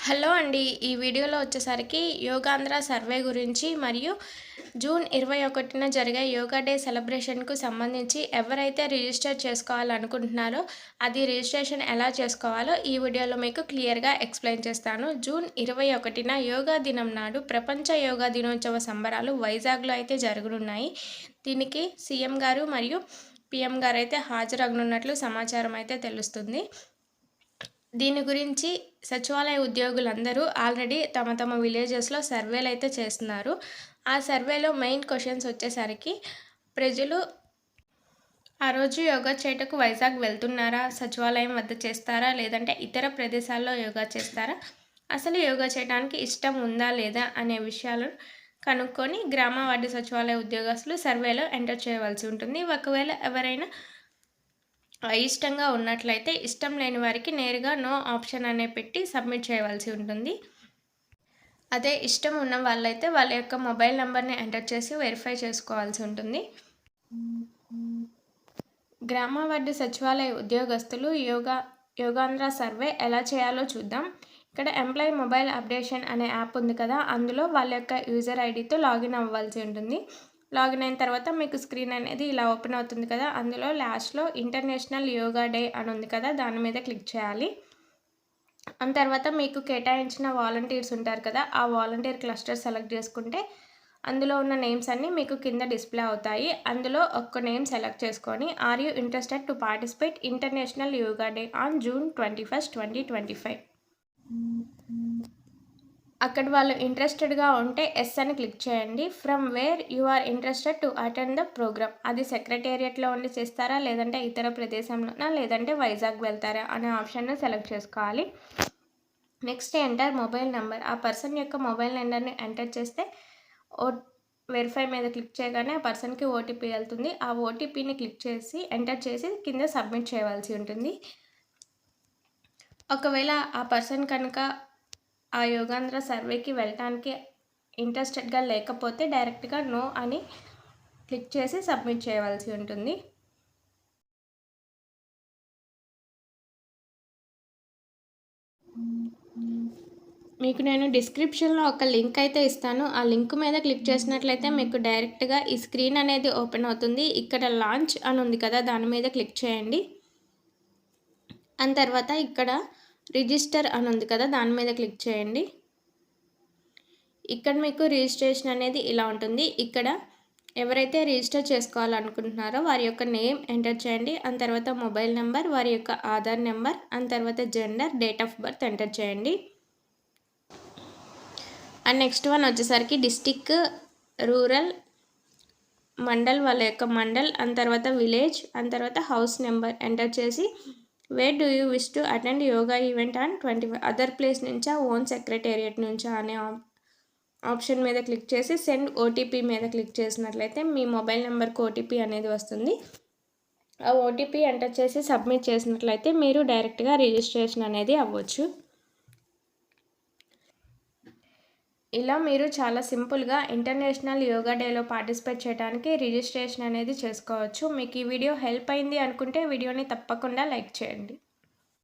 Hello అండి. ఈ వీడియోలో వచ్చేసరికి యోగాంధ్ర సర్వే గురించి మరియు జూన్ 21న జరిగే యోగా డే సెలబ్రేషన్‌కు సంబంధించి ఎవరైతే రిజిస్టర్ చేసుకోవాలనుకుంటున్నారో అది రిజిస్ట్రేషన్ ఎలా చేసుకోవాలో ఈ వీడియోలో మీకు క్లియర్‌గా ఎక్స్‌ప్లెయిన్ చేస్తాను. జూన్ 21న యోగా దినం నాడు ప్రపంచ యోగా దినోత్సవ సంబరాలు వైజాగ్‌లో అయితే జరగనున్నాయి. దీనికి సీఎం గారు మరియు పీఎం గారైతే హాజరగనున్నట్లు సమాచారం అయితే తెలుస్తుంది. దీని గురించి సచివాలయ ఉద్యోగులందరూ ఆల్రెడీ తమ తమ విలేజెస్‌లో సర్వేలైతే చేస్తున్నారు. ఆ సర్వేలో మెయిన్ క్వెషన్స్ వచ్చేసరికి ప్రజలు ఆ రోజు యోగా చేయటకు వైజాగ్ వెళ్తున్నారా? సచివాలయం వద్ద చేస్తారా? లేదంటే ఇతర ప్రదేశాల్లో యోగా చేస్తారా? అసలు యోగా చేయడానికి ఇష్టం ఉందా? లేదా? అనే విషయాలు కనుక్కొని గ్రామ వార్డు సచివాలయ ఉద్యోగస్తులు సర్వేలో ఎంటర్ చేయవలసి ఉంటుంది. ఒకవేళ ఎవరైనా అయిష్టంగా ఉన్నట్లయితే ఇష్టం లేని వారికి నేరుగా నో ఆప్షన్ అనే పెట్టి సబ్మిట్ చేయవలసి ఉంటుంది. అదే ఇష్టం ఉన్న వాళ్ళైతే వాళ్ళ యొక్క మొబైల్ నెంబర్ని ఎంటర్ చేసి వెరిఫై చేసుకోవాల్సి ఉంటుంది. గ్రామ వార్డు సచివాలయ ఉద్యోగస్తులు యోగాంధ్ర సర్వే ఎలా చేయాలో చూద్దాం. ఇక్కడ ఎంప్లాయీ మొబైల్ అప్డేషన్ అనే యాప్ ఉంది కదా, అందులో వాళ్ళ యొక్క యూజర్ ఐడితో లాగిన్ అవ్వాల్సి ఉంటుంది. లాగిన్ అయిన తర్వాత మీకు స్క్రీన్ అనేది ఇలా ఓపెన్ అవుతుంది కదా, అందులో లాస్ట్లో ఇంటర్నేషనల్ యోగా డే అని ఉంది కదా, దాని మీద క్లిక్ చేయాలి. దాని తర్వాత మీకు కేటాయించిన వాలంటీర్స్ ఉంటారు కదా, ఆ వాలంటీర్ క్లస్టర్ సెలెక్ట్ చేసుకుంటే అందులో ఉన్న నేమ్స్ అన్నీ మీకు కింద డిస్ప్లే అవుతాయి. అందులో ఒక్క నేమ్ సెలెక్ట్ చేసుకొని are you interested to participate international yoga day on June 21, 2025 అక్కడ వాళ్ళు ఇంట్రెస్టెడ్గా ఉంటే ఎస్ అని క్లిక్ చేయండి. From where you are interested to attend the programme, అది సెక్రటేరియట్లో ఉండి చేస్తారా, లేదంటే ఇతర ప్రదేశంలోనా, లేదంటే వైజాగ్ వెళ్తారా అనే ఆప్షన్ని సెలెక్ట్ చేసుకోవాలి. నెక్స్ట్ ఎంటర్ మొబైల్ నెంబర్, ఆ పర్సన్ యొక్క మొబైల్ నెంబర్ని ఎంటర్ చేస్తే వెరిఫై మీద క్లిక్ చేయగానే ఆ పర్సన్కి ఓటీపీ వెళ్తుంది. ఆ ఓటీపీని క్లిక్ చేసి ఎంటర్ చేసి కింద సబ్మిట్ చేయవలసి ఉంటుంది. ఒకవేళ ఆ పర్సన్ కనుక ఆ యోగాంధ్ర సర్వేకి వెళ్ళటానికి ఇంట్రెస్టెడ్గా లేకపోతే డైరెక్ట్గా నో అని క్లిక్ చేసి సబ్మిట్ చేయవలసి ఉంటుంది. మీకు నేను డిస్క్రిప్షన్లో ఒక లింక్ అయితే ఇస్తాను. ఆ లింక్ మీద క్లిక్ చేసినట్లయితే మీకు డైరెక్ట్గా ఈ స్క్రీన్ అనేది ఓపెన్ అవుతుంది. ఇక్కడ లాంచ్ అని ఉంది కదా, దాని మీద క్లిక్ చేయండి. దాని తర్వాత ఇక్కడ రిజిస్టర్ అని ఉంది కదా, దాని మీద క్లిక్ చేయండి. ఇక్కడ మీకు రిజిస్ట్రేషన్ అనేది ఇలా ఉంటుంది. ఇక్కడ ఎవరైతే రిజిస్టర్ చేసుకోవాలనుకుంటున్నారో వారి యొక్క నేమ్ ఎంటర్ చేయండి. దాని తర్వాత మొబైల్ నెంబర్, వారి యొక్క ఆధార్ నెంబర్, దాని తర్వాత gender, date of birth enter చేయండి. అండ్ నెక్స్ట్ వన్ వచ్చేసరికి డిస్టిక్, రూరల్, మండల్, వాళ్ళ యొక్క మండల్, దాని తర్వాత విలేజ్, దాని తర్వాత హౌస్ నెంబర్ ఎంటర్ చేసి where do you wish to attend yoga event on 25 other place నుంచా, ఓన్ సెక్రటేరియట్ నుంచా అనే ఆప్షన్ మీద క్లిక్ చేసి సెండ్ ఓటీపీ మీద క్లిక్ చేసినట్లయితే మీ మొబైల్ నెంబర్కి ఓటీపీ అనేది వస్తుంది. ఆ ఓటీపీ ఎంటర్ చేసి సబ్మిట్ చేసినట్లయితే మీరు డైరెక్ట్గా రిజిస్ట్రేషన్ అనేది అవ్వచ్చు. ఇలా మీరు చాలా సింపుల్గా ఇంటర్నేషనల్ యోగా డేలో పార్టిసిపేట్ చేయడానికి రిజిస్ట్రేషన్ అనేది చేసుకోవచ్చు. మీకు ఈ వీడియో హెల్ప్ అయింది అనుకుంటే వీడియోని తప్పకుండా లైక్ చేయండి.